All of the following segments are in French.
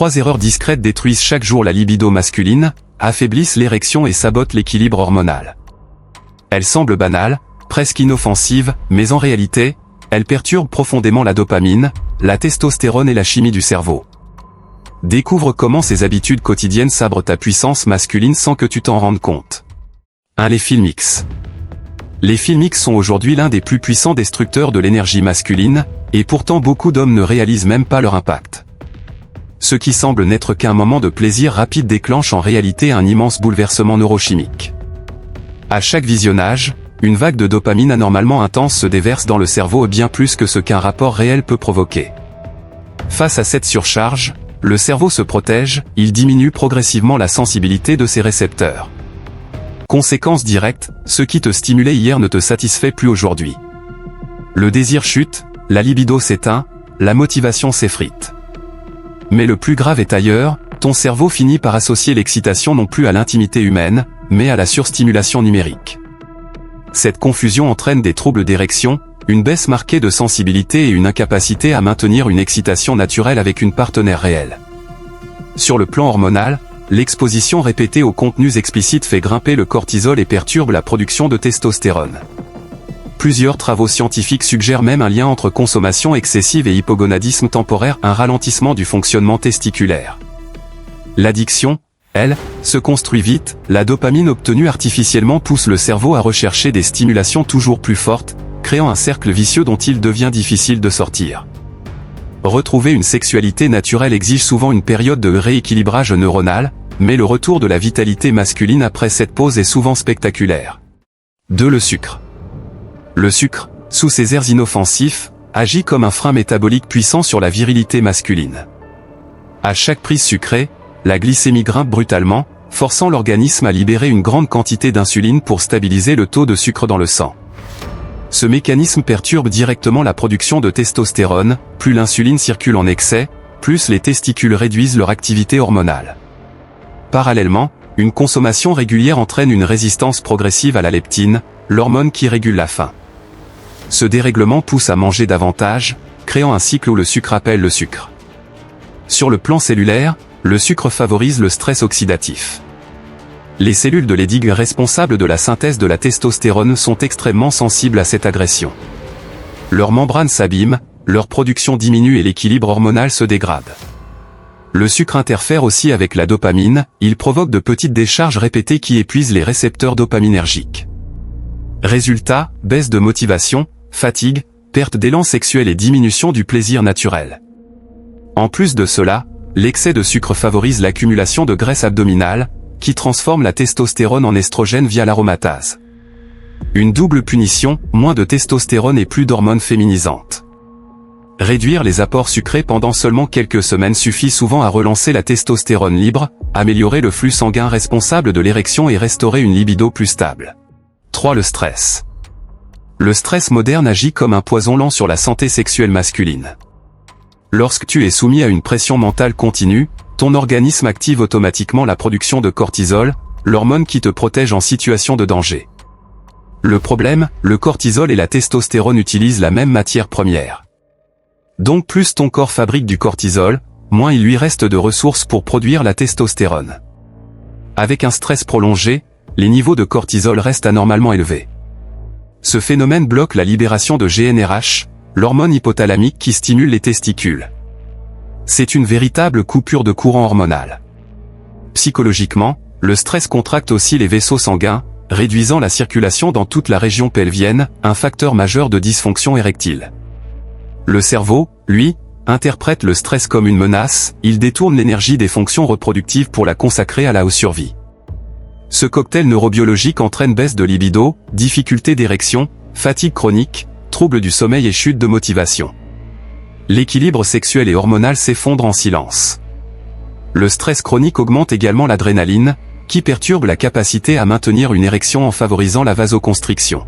3 erreurs discrètes détruisent chaque jour la libido masculine, affaiblissent l'érection et sabotent l'équilibre hormonal. Elles semblent banales, presque inoffensives, mais en réalité, elles perturbent profondément la dopamine, la testostérone et la chimie du cerveau. Découvre comment ces habitudes quotidiennes sabrent ta puissance masculine sans que tu t'en rendes compte. 1. Les films X. Les films X sont aujourd'hui l'un des plus puissants destructeurs de l'énergie masculine, et pourtant beaucoup d'hommes ne réalisent même pas leur impact. Ce qui semble n'être qu'un moment de plaisir rapide déclenche en réalité un immense bouleversement neurochimique. À chaque visionnage, une vague de dopamine anormalement intense se déverse dans le cerveau bien plus que ce qu'un rapport réel peut provoquer. Face à cette surcharge, le cerveau se protège, il diminue progressivement la sensibilité de ses récepteurs. Conséquence directe, ce qui te stimulait hier ne te satisfait plus aujourd'hui. Le désir chute, la libido s'éteint, la motivation s'effrite. Mais le plus grave est ailleurs, ton cerveau finit par associer l'excitation non plus à l'intimité humaine, mais à la surstimulation numérique. Cette confusion entraîne des troubles d'érection, une baisse marquée de sensibilité et une incapacité à maintenir une excitation naturelle avec une partenaire réelle. Sur le plan hormonal, l'exposition répétée aux contenus explicites fait grimper le cortisol et perturbe la production de testostérone. Plusieurs travaux scientifiques suggèrent même un lien entre consommation excessive et hypogonadisme temporaire, un ralentissement du fonctionnement testiculaire. L'addiction, elle, se construit vite, la dopamine obtenue artificiellement pousse le cerveau à rechercher des stimulations toujours plus fortes, créant un cercle vicieux dont il devient difficile de sortir. Retrouver une sexualité naturelle exige souvent une période de rééquilibrage neuronal, mais le retour de la vitalité masculine après cette pause est souvent spectaculaire. 2. Le sucre. Le sucre, sous ses airs inoffensifs, agit comme un frein métabolique puissant sur la virilité masculine. À chaque prise sucrée, la glycémie grimpe brutalement, forçant l'organisme à libérer une grande quantité d'insuline pour stabiliser le taux de sucre dans le sang. Ce mécanisme perturbe directement la production de testostérone, plus l'insuline circule en excès, plus les testicules réduisent leur activité hormonale. Parallèlement, une consommation régulière entraîne une résistance progressive à la leptine, l'hormone qui régule la faim. Ce dérèglement pousse à manger davantage, créant un cycle où le sucre appelle le sucre. Sur le plan cellulaire, le sucre favorise le stress oxydatif. Les cellules de Leydig responsables de la synthèse de la testostérone sont extrêmement sensibles à cette agression. Leurs membranes s'abîment, leur production diminue et l'équilibre hormonal se dégrade. Le sucre interfère aussi avec la dopamine, il provoque de petites décharges répétées qui épuisent les récepteurs dopaminergiques. Résultat, baisse de motivation, fatigue, perte d'élan sexuel et diminution du plaisir naturel. En plus de cela, l'excès de sucre favorise l'accumulation de graisse abdominale, qui transforme la testostérone en estrogène via l'aromatase. Une double punition, moins de testostérone et plus d'hormones féminisantes. Réduire les apports sucrés pendant seulement quelques semaines suffit souvent à relancer la testostérone libre, améliorer le flux sanguin responsable de l'érection et restaurer une libido plus stable. 3. Le stress. Le stress moderne agit comme un poison lent sur la santé sexuelle masculine. Lorsque tu es soumis à une pression mentale continue, ton organisme active automatiquement la production de cortisol, l'hormone qui te protège en situation de danger. Le problème, le cortisol et la testostérone utilisent la même matière première. Donc plus ton corps fabrique du cortisol, moins il lui reste de ressources pour produire la testostérone. Avec un stress prolongé, les niveaux de cortisol restent anormalement élevés. Ce phénomène bloque la libération de GnRH, l'hormone hypothalamique qui stimule les testicules. C'est une véritable coupure de courant hormonal. Psychologiquement, le stress contracte aussi les vaisseaux sanguins, réduisant la circulation dans toute la région pelvienne, un facteur majeur de dysfonction érectile. Le cerveau, lui, interprète le stress comme une menace, il détourne l'énergie des fonctions reproductives pour la consacrer à la survie. Ce cocktail neurobiologique entraîne baisse de libido, difficulté d'érection, fatigue chronique, troubles du sommeil et chute de motivation. L'équilibre sexuel et hormonal s'effondre en silence. Le stress chronique augmente également l'adrénaline, qui perturbe la capacité à maintenir une érection en favorisant la vasoconstriction.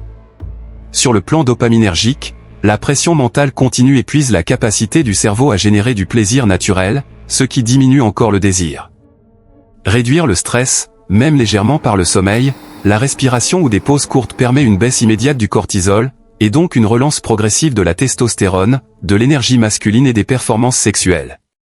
Sur le plan dopaminergique, la pression mentale continue épuise la capacité du cerveau à générer du plaisir naturel, ce qui diminue encore le désir. Réduire le stress, même légèrement par le sommeil, la respiration ou des pauses courtes permet une baisse immédiate du cortisol, et donc une relance progressive de la testostérone, de l'énergie masculine et des performances sexuelles.